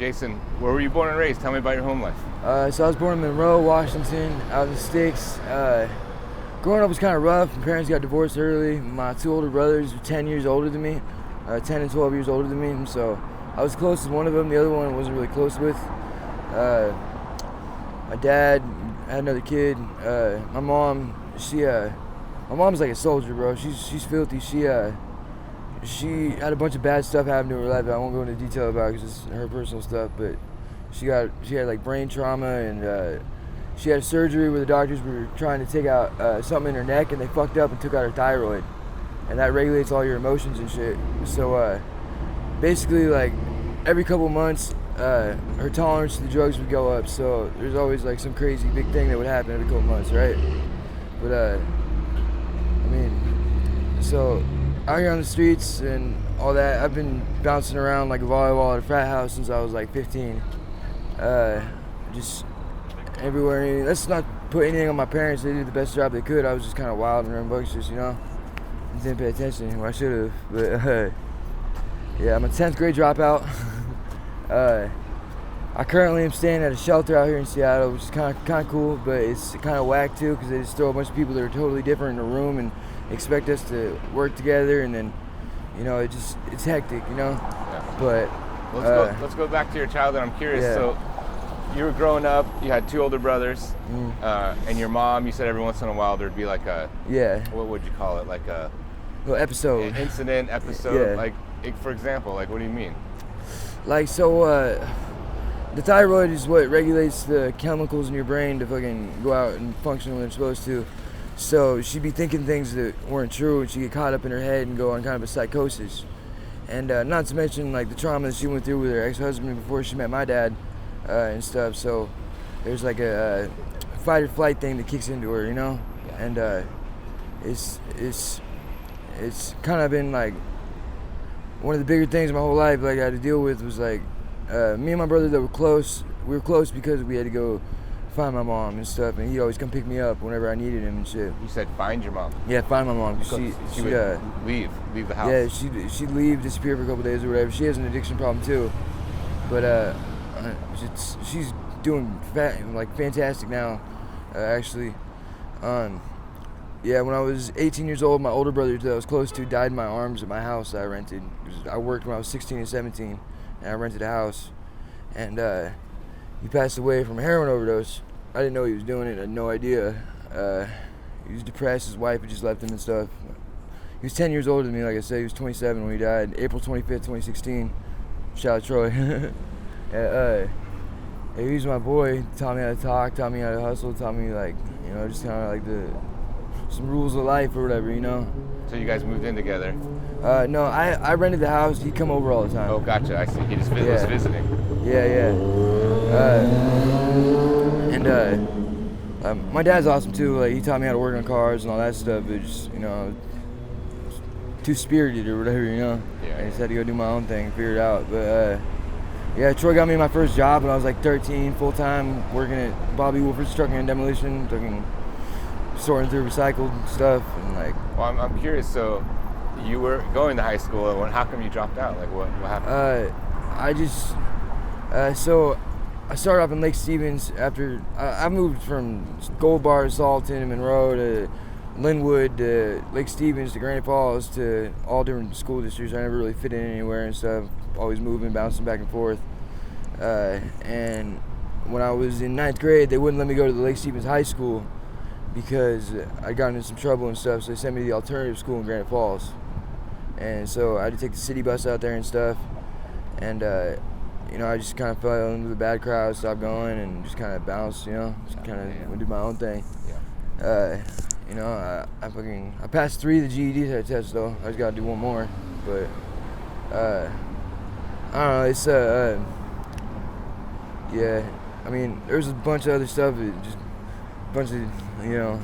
Jason, where were you born and raised? Tell me about your home life. So I was born in Monroe, Washington, out in the sticks. Growing up was kind of rough. My parents got divorced early. My two older brothers were 10 years older than me, 10 and 12 years older than me. And so I was close to one of them. The other one I wasn't really close with. My dad had another kid. My mom, my mom's like a soldier, bro. She's filthy. She had a bunch of bad stuff happen to her life that I won't go into detail about because it's her personal stuff. But she had like brain trauma, and she had surgery where the doctors were trying to take out something in her neck, and they fucked up and took out her thyroid, and that regulates all your emotions and shit. So basically, like every couple months, her tolerance to the drugs would go up. So there's always like some crazy big thing that would happen every couple months, right? But I mean, so out here on the streets and all that, I've been bouncing around like a volleyball at a frat house since I was like 15. Just everywhere. Let's not put anything on my parents. They did the best job they could. I was just kind of wild and rambunctious, you know. Didn't pay attention. Well, I should have. But yeah, I'm a 10th grade dropout. I currently am staying at a shelter out here in Seattle, which is kind of cool, but it's kind of whack too because they just throw a bunch of people that are totally different in a room and expect us to work together, and then, you know, it's hectic, you know. Yeah. But let's go back to your childhood. I'm curious. Yeah. So you were growing up. You had two older brothers, and your mom. You said every once in a while there'd be like a what would you call it? Like a little episode, an incident episode. Yeah. Like for example, like what do you mean? Like so, the thyroid is what regulates the chemicals in your brain to fucking go out and function when they're supposed to. So she'd be thinking things that weren't true, and she'd get caught up in her head and go on kind of a psychosis. And not to mention like the trauma that she went through with her ex-husband before she met my dad and stuff. So there's like a fight or flight thing that kicks into her, you know. And it's kind of been like one of the bigger things in my whole life like I had to deal with was like me and my brother that were close. We were close because we had to go find my mom and stuff, and he'd always come pick me up whenever I needed him and shit. You said find your mom. Yeah, find my mom. She would leave the house. Yeah, she'd leave, disappear for a couple days or whatever. She has an addiction problem too, but she's doing fantastic now, actually. Yeah, when I was 18 years old, my older brother that I was close to died in my arms at my house that I rented. I worked when I was 16 and 17, and I rented a house, and he passed away from a heroin overdose. I didn't know he was doing it. I had no idea. He was depressed. His wife had just left him and stuff. He was 10 years older than me, like I said. He was 27 when he died. April 25th, 2016. Shout out Troy. He was my boy. Taught me how to talk, taught me how to hustle, taught me, like, you know, just kind of like some rules of life or whatever, you know. So you guys moved in together? No, I rented the house. He'd come over all the time. Oh, gotcha. I see. He just was visiting. Yeah. My dad's awesome too. Like, he taught me how to work on cars and all that stuff. But just, you know, too spirited or whatever, you know. Yeah. I just had to go do my own thing, figure it out. But yeah, Troy got me my first job when I was like 13, full time, working at Bobby Wolford's Trucking and Demolition, sorting through recycled stuff and like. Well, I'm curious. So you were going to high school, and how come you dropped out? Like what happened? So I started off in Lake Stevens after I moved from Gold Bar to Salton, Monroe to Linwood to Lake Stevens to Granite Falls to all different school districts. I never really fit in anywhere and stuff. Always moving, bouncing back and forth. And when I was in 9th grade, they wouldn't let me go to the Lake Stevens High School because I'd gotten into some trouble and stuff. So they sent me to the alternative school in Granite Falls. And so I had to take the city bus out there and stuff. And you know, I just kind of fell into the bad crowd, stopped going, and just kind of bounced, you know, just kind of went to my own thing. Yeah. You know, I passed 3 of the GED tests though. I just gotta do one more, but I don't know. It's yeah. I mean, there's a bunch of other stuff. Just a bunch of, you know,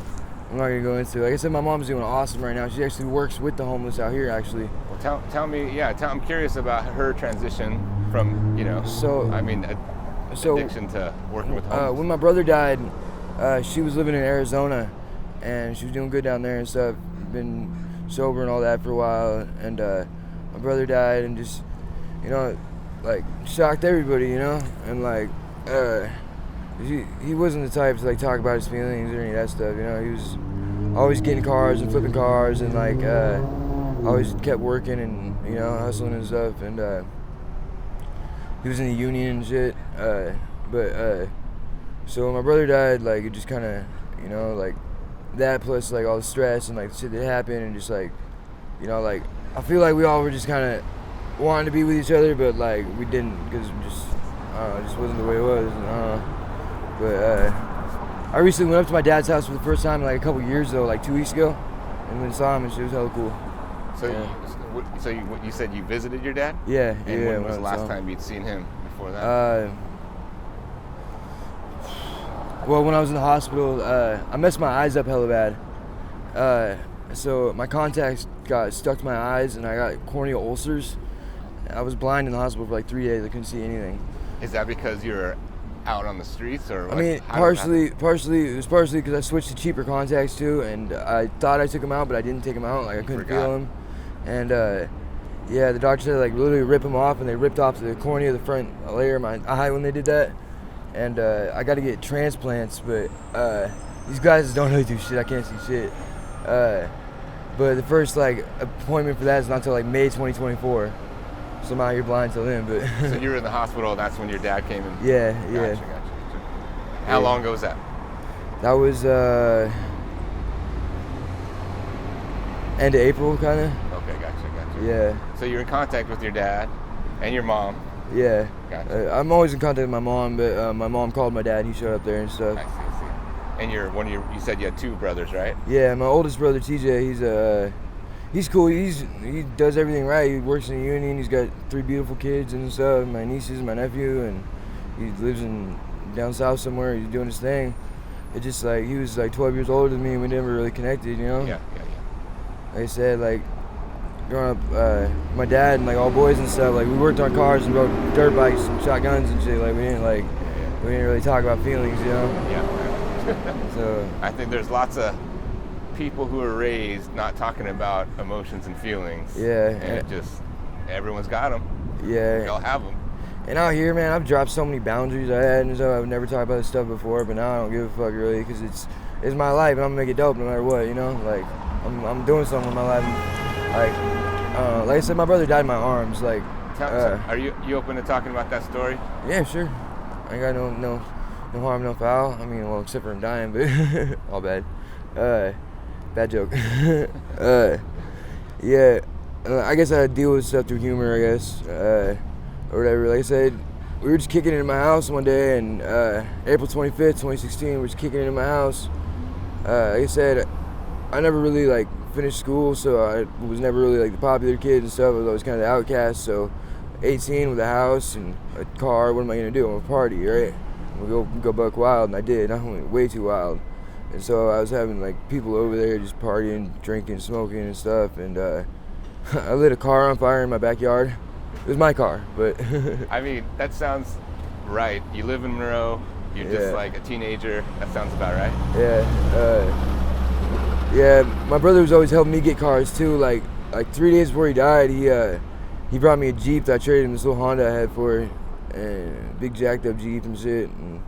I'm not gonna go into. Like I said, my mom's doing awesome right now. She actually works with the homeless out here, actually. Well, tell me, I'm curious about her transition from, you know, addiction to working with homeless. When my brother died, she was living in Arizona, and she was doing good down there and stuff. Been sober and all that for a while, and my brother died, and just, you know, like shocked everybody, you know, and like he wasn't the type to like talk about his feelings or any of that stuff, you know. He was always getting cars and flipping cars and like always kept working and, you know, hustling and stuff, and he was in the union and shit, but so when my brother died, like it just kind of, you know, like that plus like all the stress and like shit that happened and just like, you know, like I feel like we all were just kind of wanting to be with each other, but like we didn't, because just it just wasn't the way it was. But I recently went up to my dad's house for the first time in like a couple years though, like 2 weeks ago, and then saw him and shit. It was hella cool. So, you said you visited your dad? Yeah. And yeah, when was the last time you'd seen him before that? Well, when I was in the hospital, I messed my eyes up hella bad. So my contacts got stuck to my eyes, and I got corneal ulcers. I was blind in the hospital for like 3 days. I couldn't see anything. Is that because you're out on the streets, or? I mean, partially. It was partially because I switched to cheaper contacts too, and I thought I took them out, but I didn't take them out. Like I couldn't feel them, and yeah, the doctor said like literally rip them off, and they ripped off the cornea, the front layer of my eye when they did that, and I got to get transplants, but these guys don't really do shit. I can't see shit. But the first like appointment for that is not until like May 2024. So I'm out here blind till then. But so you were in the hospital, and that's when your dad came in. Yeah. Gotcha. How long ago was that? That was end of April, kind of. Okay, gotcha. Yeah. So you're in contact with your dad and your mom. Yeah. Gotcha. I'm always in contact with my mom, but my mom called my dad, and he showed up there and stuff. I see. And you said you had two brothers, right? Yeah, my oldest brother TJ, he's cool. He does everything right. He works in the union. He's got 3 beautiful kids and stuff. My nieces, my nephew, and he lives down south somewhere. He's doing his thing. It just like he was like 12 years older than me, and we never really connected, you know. Yeah. Like I said, like growing up, my dad and like all boys and stuff. Like we worked on cars and rode dirt bikes and shotguns and shit. Like we didn't really talk about feelings, you know. Yeah. So I think there's lots of people who are raised not talking about emotions and feelings. Yeah. And everyone's got them. Yeah. They all have them. And out here, man, I've dropped so many boundaries I had and stuff. I've never talked about this stuff before, but now I don't give a fuck really, because it's my life, and I'm gonna make it dope no matter what, you know. Like I'm doing something with my life. Like I said, my brother died in my arms. Like, are you open to talking about that story? Yeah, sure. I ain't got no harm, no foul. I mean, well, except for him dying, but all bad. Bad joke. Yeah. I guess I deal with stuff through humor, I guess, or whatever. Like I said, we were just kicking it in my house one day, and April 25th, 2016, we were just kicking it in my house. Like I said, I never really like finished school, so I was never really like the popular kid and stuff. I was always kind of the outcast. So 18 with a house and a car, what am I gonna do? I'm gonna party, right? We go buck wild, and I did. I went way too wild, and so I was having like people over there just partying, drinking, smoking and stuff, and I lit a car on fire in my backyard. It was my car, but I mean, that sounds right. You live in Monroe. You're just like a teenager. That sounds about right. Yeah. My brother was always helping me get cars too. Like 3 days before he died, he brought me a Jeep that I traded him, this little Honda I had for it, and big jacked up Jeep and shit. And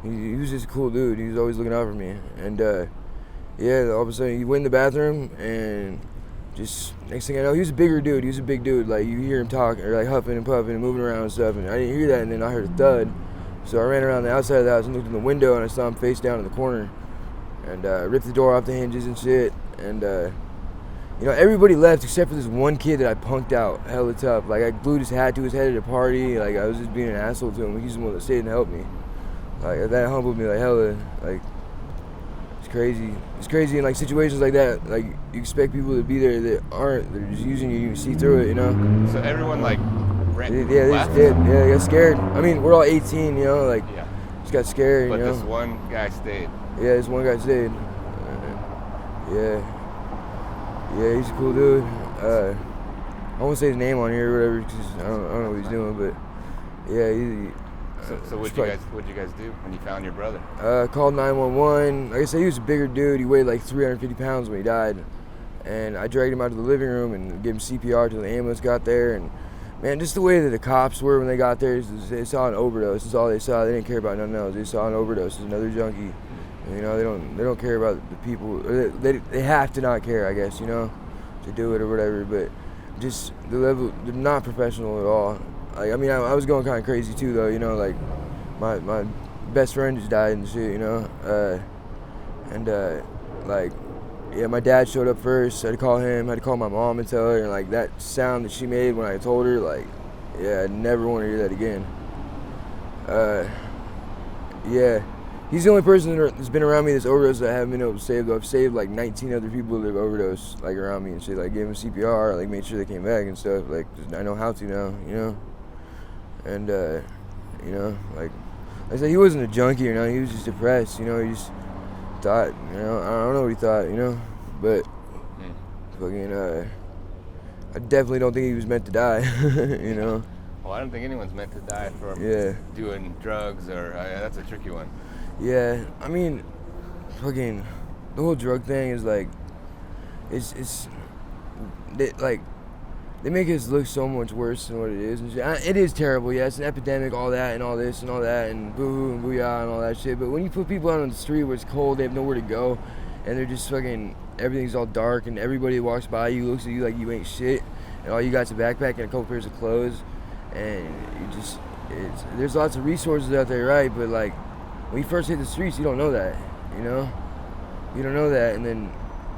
he was just a cool dude. He was always looking out for me. And all of a sudden he went in the bathroom, and just next thing I know, he was a bigger dude. He was a big dude. Like you hear him talking or like huffing and puffing and moving around and stuff. And I didn't hear that, and then I heard a thud. So I ran around the outside of the house and looked in the window, and I saw him face down in the corner, and ripped the door off the hinges and shit. And everybody left except for this one kid that I punked out hella tough. Like I glued his hat to his head at a party. Like I was just being an asshole to him. He's the one that stayed and helped me. Like that humbled me like hella. Like it's crazy. It's crazy in like situations like that. Like you expect people to be there that aren't. They're just using you. You can see through it, you know. So everyone like ran. They just did. Yeah, they got scared. I mean, we're all 18, you know. Like just got scared. But you know? this one guy stayed. Yeah, this one guy stayed. Yeah, he's a cool dude. I won't say his name on here or whatever, because I don't know what he's doing, but yeah. So what'd you guys do when you found your brother? Called 911. Like I said, he was a bigger dude. He weighed like 350 pounds when he died, and I dragged him out to the living room and gave him CPR till the ambulance got there. And Man, just the way that the cops were when they got there, they saw an overdose. That's all they saw. They didn't care about nothing else. They saw an overdose. Another junkie. You know, they don't care about the people. They have to not care, I guess. You know, to do it or whatever. But just the level, they're not professional at all. Like, I mean, I was going kind of crazy too, though. You know, like my best friend just died and shit. You know, like. Yeah, my dad showed up first. I had to call him. I had to call my mom and tell her. And like that sound that she made when I told her, like, yeah, I never want to hear that again. Yeah, he's the only person that's been around me that's overdosed that I haven't been able to save. Though I've saved like 19 other people that have overdosed like around me and shit. Like gave them CPR, like made sure they came back and stuff. Like I know how to now, you know. And you know, like I said, he wasn't a junkie or nothing. He was just depressed. You know, he just thought, you know, I don't know what he thought, you know, but fucking, I definitely don't think he was meant to die, you know. Well, I don't think anyone's meant to die from doing drugs or, that's a tricky one. Yeah, I mean, fucking, the whole drug thing is like, they make us look so much worse than what it is. And shit. It is terrible, yeah, it's an epidemic, all that and all this and all that and boo-hoo and booyah and all that shit. But when you put people out on the street where it's cold, they have nowhere to go, and they're just fucking, everything's all dark, and everybody that walks by you looks at you like you ain't shit, and all you got's a backpack and a couple pairs of clothes, and you just, there's lots of resources out there, right? But like, when you first hit the streets, you don't know that, you know? You don't know that, and then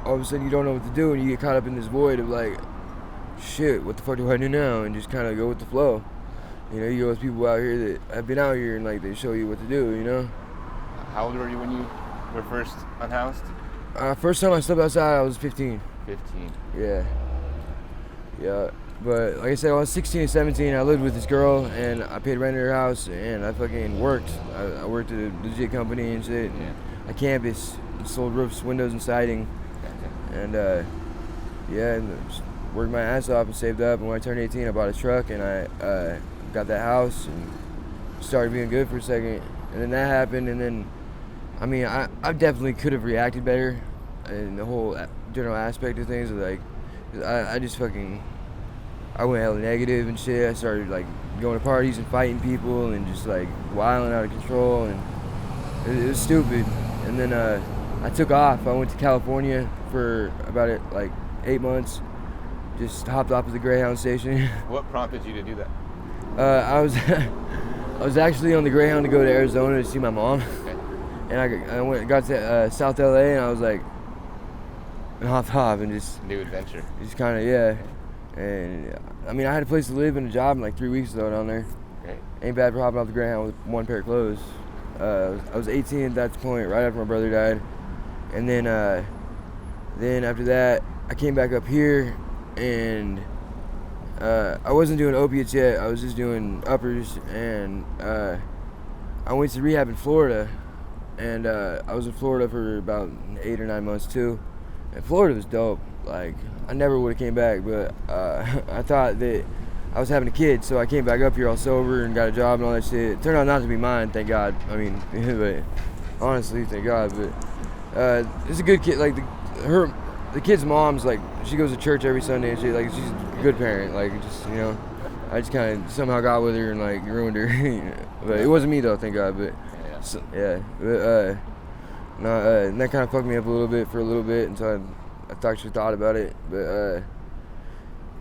all of a sudden you don't know what to do, and you get caught up in this void of like, shit, what the fuck do I do now? And just kind of go with the flow. You know, you go with people out here that have been out here and like they show you what to do, you know? How old were you when you were first unhoused? First time I stepped outside, I was 15. 15. Yeah. Yeah. But like I said, I was 16 and 17. I lived with this girl and I paid rent at her house and I fucking worked. I worked at a legit company and shit. Yeah. A campus. Sold roofs, windows, and siding. Gotcha. And yeah, and just worked my ass off and saved up. And when I turned 18, I bought a truck and I got that house and started being good for a second. And then that happened. And then, I mean, I definitely could have reacted better in the whole general aspect of things. Like, I just fucking, I went hella negative and shit. I started like going to parties and fighting people and just like wilding out of control. And it was stupid. And then I took off. I went to California for about 8 months. Just hopped off at the Greyhound station. What prompted you to do that? I was actually on the Greyhound to go to Arizona to see my mom. Okay. And I got to South LA and I was like, hopped and just new adventure. Just kind of, yeah. And I mean, I had a place to live and a job in like 3 weeks though down there. Great. Ain't bad for hopping off the Greyhound with one pair of clothes. I was 18 at that point, right after my brother died. And then after that, I came back up here, and I wasn't doing opiates yet. I was just doing uppers, and I went to rehab in Florida, and I was in Florida for about 8 or 9 months too. And Florida was dope. Like, I never would have came back, but I thought that I was having a kid, so I came back up here all sober and got a job and all that shit. It turned out not to be mine, thank God. I mean, but honestly, thank God. But it's a good kid. Like the kid's mom's like, she goes to church every Sunday and shit. Like, she's a good parent. Like, just, you know, I just kind of somehow got with her and like ruined her. But it wasn't me though, thank God. But yeah, so, yeah. But and that kind of fucked me up a little bit for a little bit until I actually thought about it. But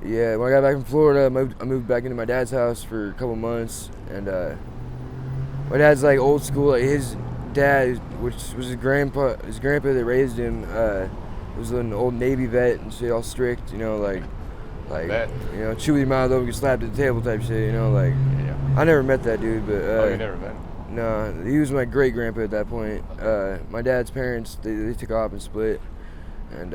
yeah, when I got back from Florida, I moved back into my dad's house for a couple months, and my dad's like old school. Like his dad, which was his grandpa that raised him, was an old Navy vet and shit, all strict, you know, like you know, chew with your mouth open, get slapped at the table type shit, you know, like. Yeah. I never met that dude, but. Oh, you never met him? No, he was my great grandpa at that point. My dad's parents, they took off and split, and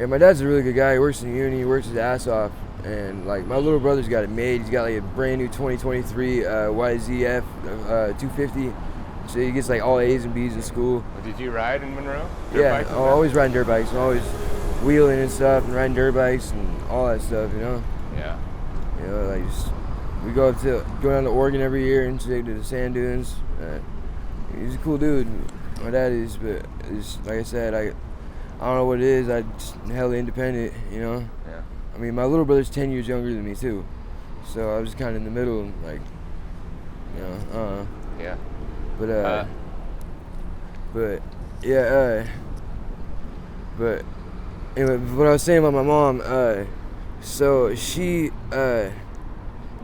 my dad's a really good guy. He works in uni, he works his ass off, and like my little brother's got it made. He's got like a brand new 2023 YZF 250. So he gets like all A's and B's in school. Did you ride in Monroe? Yeah, I'm always riding dirt bikes and always wheeling and stuff and riding dirt bikes and all that stuff, you know? Yeah. You know, like we go down to Oregon every year and to the sand dunes. He's a cool dude. My dad is, but it's, like I said, I don't know what it is. I just hella independent, you know. Yeah. I mean, my little brother's 10 years younger than me too, so I was kind of in the middle, like, you know. Yeah. But yeah. But anyway, what I was saying about my mom. So she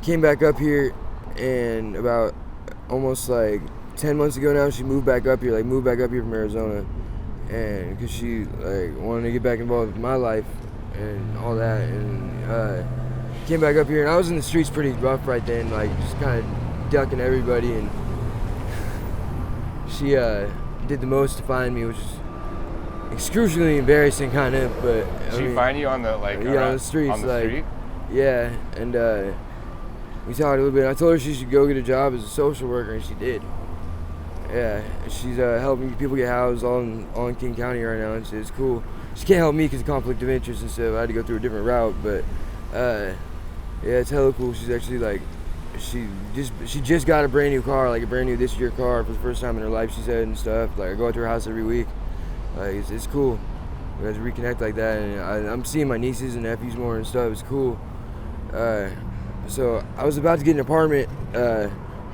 came back up here, and about almost like 10 months ago now, she moved back up here from Arizona, and because she like wanted to get back involved with my life and all that, and came back up here, and I was in the streets pretty rough right then, like just kind of ducking everybody, and she did the most to find me, which is excruciatingly embarrassing, kind of. But she find you on the on the streets, on the like, street? Yeah, and we talked a little bit. I told her she should go get a job as a social worker, and she did. Yeah, she's helping people get housed all in King County right now, and it's cool. She can't help me because of conflict of interest and stuff. I had to go through a different route, but yeah, it's hella cool. She's actually like, she just got a brand new car, like a brand new this year car for the first time in her life, she said, and stuff. Like, I go out to her house every week. Like, it's cool. We guys reconnect like that, and I'm seeing my nieces and nephews more and stuff. It's cool. So I was about to get an apartment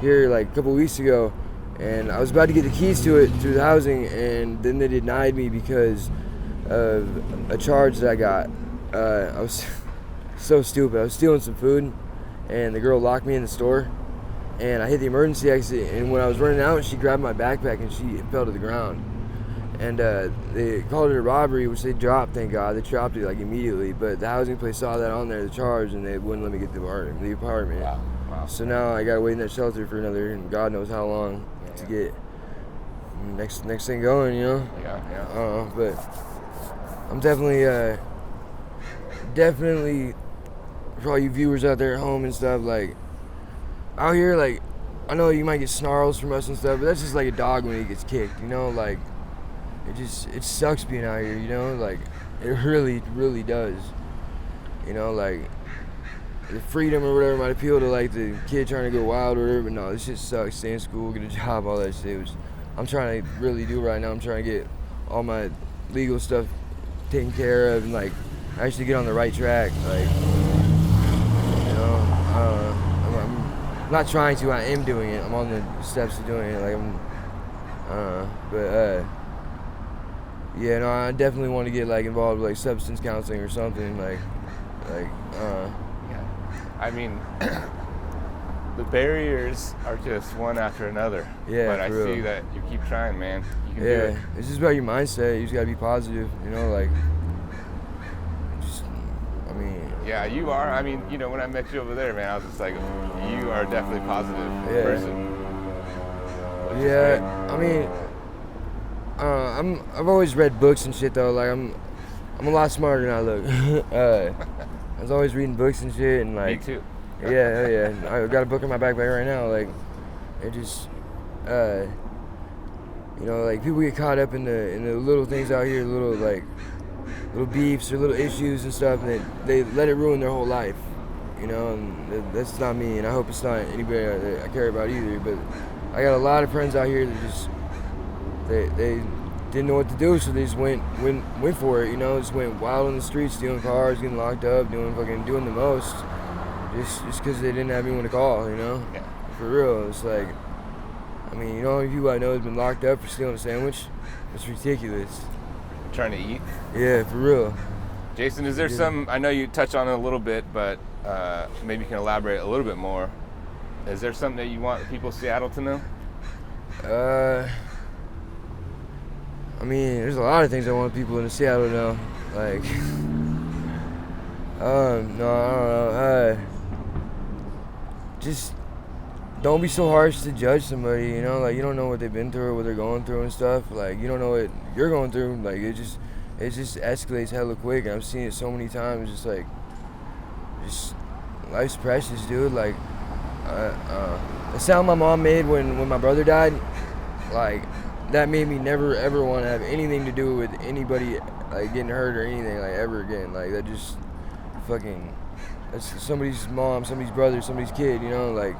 here like a couple weeks ago, and I was about to get the keys to it through the housing, and then they denied me because of a charge that I got. I was so stupid. I was stealing some food, and the girl locked me in the store, and I hit the emergency exit, and when I was running out, she grabbed my backpack and she fell to the ground. And they called it a robbery, which they dropped, thank God. They dropped it like immediately, but the housing place saw that on there, the charge, and they wouldn't let me get the apartment. Wow. So now I gotta wait in that shelter for another, God knows how long, to get next thing going, you know? Yeah. But I'm definitely, for all you viewers out there at home and stuff, like, out here, like, I know you might get snarls from us and stuff, but that's just like a dog when he gets kicked, you know? Like, it sucks being out here, you know? Like, it really, really does. You know, like, the freedom or whatever might appeal to, like, the kid trying to go wild or whatever, but no, this shit sucks. Stay in school, get a job, all that shit. Which I'm trying to really do right now. I'm trying to get all my legal stuff taken care of and, like, actually get on the right track. Like, you know, I'm not trying to, I am doing it. I'm on the steps to doing it. Like, yeah, no, I definitely want to get, like, involved with, like, substance counseling or something, Yeah. I mean, the barriers are just one after another. Yeah, but I real. see that you keep trying, man. You can do Yeah, it. it's just about your mindset. You just gotta be positive, you know, like, I mean. Yeah, you are. I mean, you know, when I met you over there, man, I was just like, you are definitely a positive person. Yeah, I mean, I've always read books and shit though. Like, I'm a lot smarter than I look. I was always reading books and shit, and like. Me too. Yeah. I got a book in my backpack right now. Like, it just, you know, like, people get caught up in the little things out here, little beefs or little issues and stuff, and they let it ruin their whole life. You know, and that's not me, and I hope it's not anybody that I care about either. But I got a lot of friends out here that just they didn't know what to do, so they just went for it. You know, just went wild on the streets, stealing cars, getting locked up, doing the most, just because they didn't have anyone to call. You know, Yeah. For real. It's like, I mean, you know, how many people I know have been locked up for stealing a sandwich? It's ridiculous. Trying to eat. Yeah, for real. Jason, is there some, I know you touched on it a little bit, but maybe you can elaborate a little bit more. Is there something that you want people of Seattle to know? I mean, there's a lot of things I want people in Seattle to know. Like, no, I don't know. Just don't be so harsh to judge somebody, you know? Like, you don't know what they've been through or what they're going through and stuff. Like, you don't know what you're going through. Like, it just escalates hella quick. And I've seen it so many times. Just like, life's precious, dude. Like, the sound my mom made when my brother died, like, that made me never ever want to have anything to do with anybody, like, getting hurt or anything, like, ever again. Like, that just fucking, that's somebody's mom, somebody's brother, somebody's kid, you know? Like,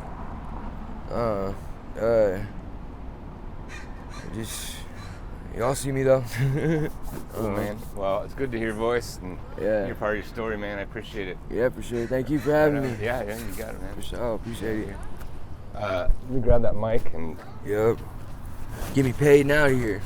Y'all see me though. Cool, man. Well, it's good to hear your voice and Yeah. hear part of your story, man. I appreciate it. Yeah, for sure. Thank you for having me. Yeah, you got it, man. For sure. Appreciate it. Let me grab that mic and Yup. Get me paid now here.